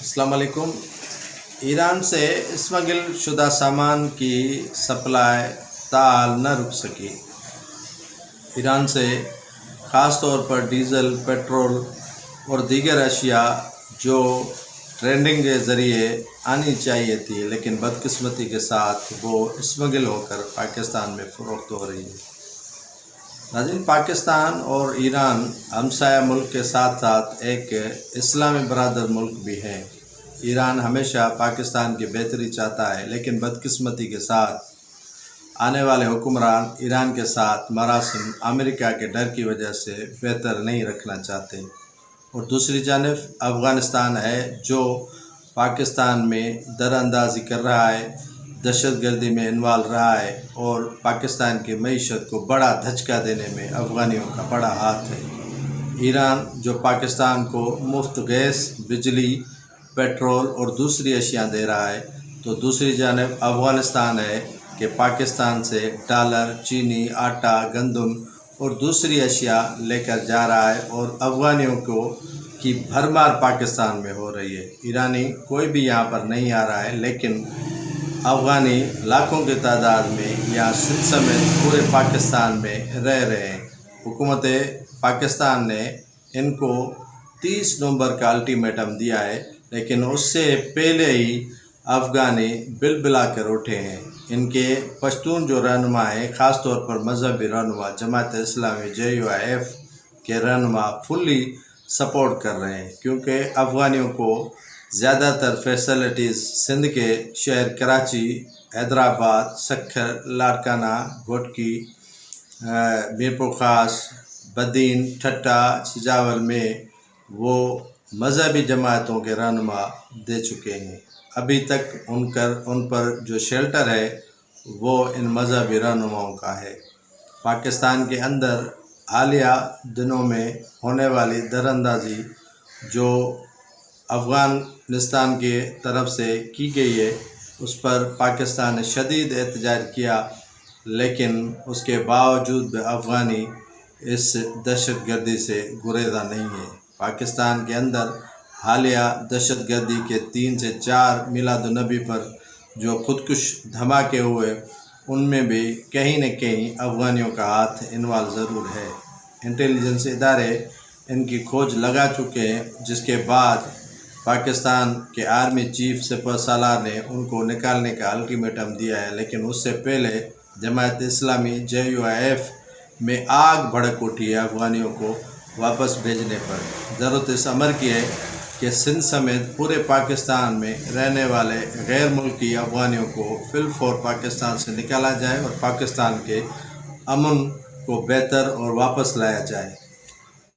अस्सलाम वालेकुम। ईरान से स्मगल शुदा सामान की सप्लाई ताल न रुक सकी। ईरान से ख़ास तौर पर डीज़ल, पेट्रोल और दीगर अशिया जो ट्रेंडिंग के ज़रिए आनी चाहिए थी, लेकिन बदकिस्मती के साथ वो स्मगल होकर पाकिस्तान में फ़रोख्त हो रही है। नाज़रीन, पाकिस्तान और ईरान हमसाया मुल्क के साथ साथ एक इस्लामी बरादर मुल्क भी है। ईरान हमेशा पाकिस्तान की बेहतरी चाहता है, लेकिन बदकिस्मती के साथ आने वाले हुक्मरान ईरान के साथ मरासिम अमेरिका के डर की वजह से बेहतर नहीं रखना चाहते। और दूसरी जानिब अफ़गानिस्तान है जो पाकिस्तान में दरअंदाज़ी कर रहा है, दहशतगर्दी में इन्वॉल्व रहा है और पाकिस्तान की मईशत को बड़ा धचका देने में अफ़गानियों का बड़ा हाथ है। ईरान जो पाकिस्तान को मुफ्त गैस, बिजली, पेट्रोल और दूसरी अशिया दे रहा है, तो दूसरी जानिब अफ़गानिस्तान है कि पाकिस्तान से डॉलर, चीनी, आटा, गंदम और दूसरी अशिया लेकर जा रहा है और अफ़गानियों को की भरमार पाकिस्तान में हो रही है। ईरानी कोई भी यहाँ पर नहीं आ रहा है, लेकिन अफ़गानी लाखों की तादाद में यहाँ सिंध समेत पूरे पाकिस्तान में रह रहे हैं। हुकूमत पाकिस्तान ने इनको 30 नवंबर का अल्टीमेटम दिया है, लेकिन उससे पहले ही अफ़गानी बिलबिला कर उठे हैं। इनके पश्तून जो रहनुमा हैं, ख़ास तौर पर मजहबी रहनुमा जमात इस्लामी JUIF के रहनुमा फुल्ली सपोर्ट कर रहे हैं, क्योंकि अफ़गानियों को ज़्यादातर फैसिलिटीज़ सिंध के शहर कराची, हैदराबाद, सक्खर, लाड़काना, घोटकी, मीरपुर ख़ास, बदीन, ठट्टा, सिजावल में वो मजहबी जमातों के रहनुमा दे चुके हैं। अभी तक उन पर जो शेल्टर है वो इन मजहबी रहनुमाओं का है। पाकिस्तान के अंदर हालिया दिनों में होने वाली दरअंदाज़ी जो अफ़गानिस्तान के तरफ से की गई है, उस पर पाकिस्तान ने शदीद एहतजाज किया, लेकिन उसके बावजूद भी अफ़गानी इस दहशतगर्दी से गुरेज़ा नहीं है। पाकिस्तान के अंदर हालिया दहशतगर्दी के 3 से 4 मिलादुन्नबी पर जो खुदकुश धमाके हुए, उनमें भी कहीं न कहीं अफ़गानियों का हाथ इन्वॉल्व ज़रूर है। इंटेलिजेंस इदारे इनकी खोज लगा चुके हैं, जिसके बाद पाकिस्तान के आर्मी चीफ सिपहसालार ने उनको निकालने का अल्टीमेटम दिया है, लेकिन उससे पहले जमात इस्लामी JUIF में आग भड़क उठी है अफ़गानियों को वापस भेजने पर। ज़रूरत इस अमर की है कि सिंध समेत पूरे पाकिस्तान में रहने वाले गैर मुल्की अफ़गानियों को फिलफौर पाकिस्तान से निकाला जाए और पाकिस्तान के अमन को बेहतर और वापस लाया जाए।